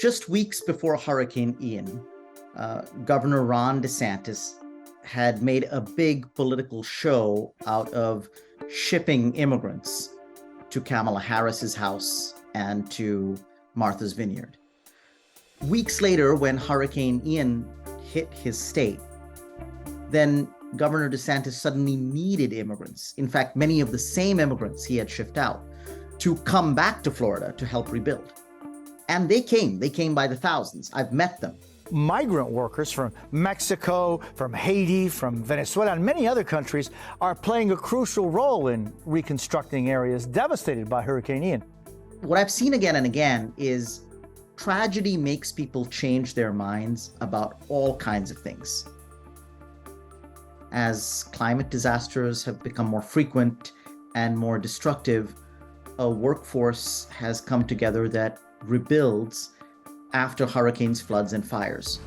Just weeks before Hurricane Ian, Governor Ron Desantis had made a big political show out of shipping immigrants to Kamala Harris's house and to Martha's Vineyard. Weeks later, when Hurricane Ian hit his state, then Governor DeSantis suddenly needed immigrants. In fact, many of the same immigrants he had shipped out to come back to Florida to help rebuild. And they came by the thousands. I've met them. Migrant workers from Mexico, from Haiti, from Venezuela, and many other countries are playing a crucial role in reconstructing areas devastated by Hurricane Ian. What I've seen again and again is tragedy makes people change their minds about all kinds of things. As climate disasters have become more frequent and more destructive, a workforce has come together that rebuilds after hurricanes, floods, and fires.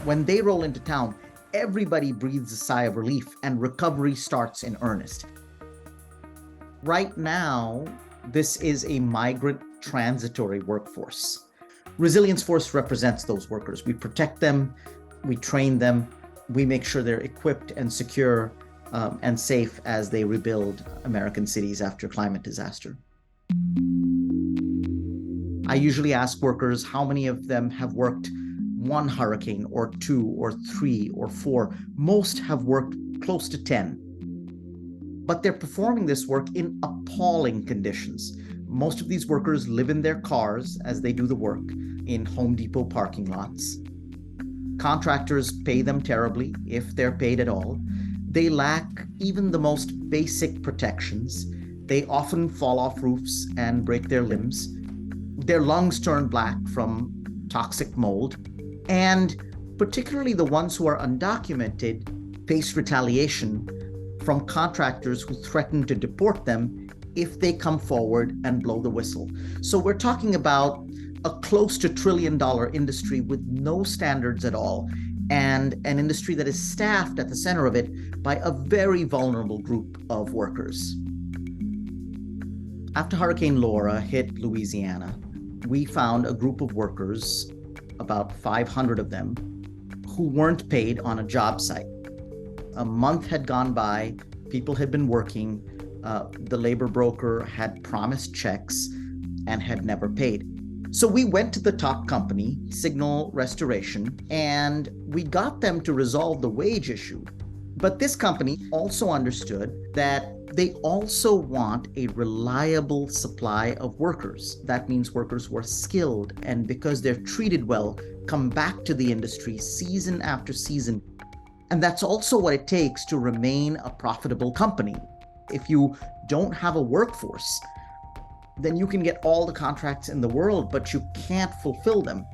When they roll into town, everybody breathes a sigh of relief and recovery starts in earnest. Right now, this is a migrant transitory workforce. Resilience Force represents those workers. We protect them, we train them, we make sure they're equipped and secure and safe as they rebuild American cities after climate disaster. I usually ask workers how many of them have worked one hurricane or two or three or four. Most have worked close to 10. But they're performing this work in appalling conditions. Most of these workers live in their cars as they do the work in Home Depot parking lots. Contractors pay them terribly, if they're paid at all. They lack even the most basic protections. They often fall off roofs and break their limbs. Their lungs turn black from toxic mold. And particularly the ones who are undocumented face retaliation from contractors who threaten to deport them if they come forward and blow the whistle. So we're talking about a close to $1 trillion industry with no standards at all, and an industry that is staffed at the center of it by a very vulnerable group of workers. After Hurricane Laura hit Louisiana, we found a group of workers, about 500 of them, who weren't paid on a job site. A month had gone by, people had been working, the labor broker had promised checks and had never paid. So we went to the top company, Signal Restoration, and we got them to resolve the wage issue. But this company also understood that they also want a reliable supply of workers. That means workers who are skilled and, because they're treated well, come back to the industry season after season. And that's also what it takes to remain a profitable company. If you don't have a workforce, then you can get all the contracts in the world, but you can't fulfill them.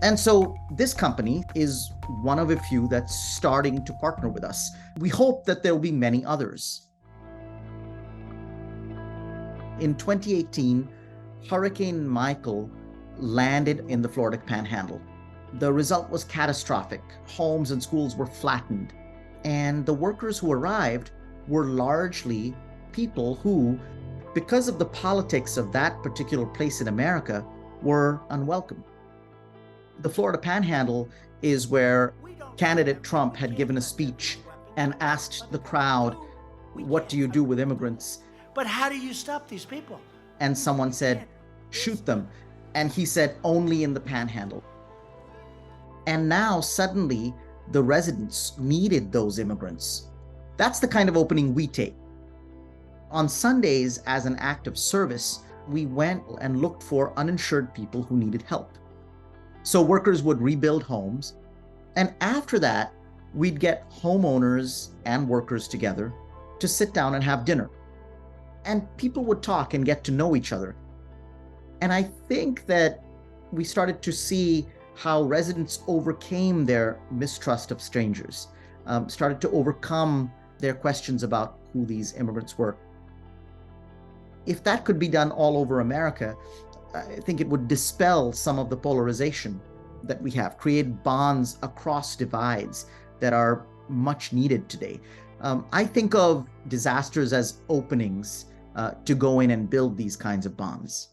And so this company is one of a few that's starting to partner with us. We hope that there will be many others. In 2018, Hurricane Michael landed in the Florida Panhandle. The result was catastrophic. Homes and schools were flattened. And the workers who arrived were largely people who, because of the politics of that particular place in America, were unwelcome. The Florida Panhandle is where candidate Trump had given a speech and asked the crowd, "What do you do with immigrants?" But how do you stop these people? And someone said, "Shoot them." And he said, "Only in the Panhandle." And now suddenly the residents needed those immigrants. That's the kind of opening we take. On Sundays, as an act of service, we went and looked for uninsured people who needed help. So workers would rebuild homes. And after that, we'd get homeowners and workers together to sit down and have dinner. And people would talk and get to know each other. And I think that we started to see how residents overcame their mistrust of strangers, started to overcome their questions about who these immigrants were. If that could be done all over America, I think it would dispel some of the polarization that we have, create bonds across divides that are much needed today. I think of disasters as openings to go in and build these kinds of bonds.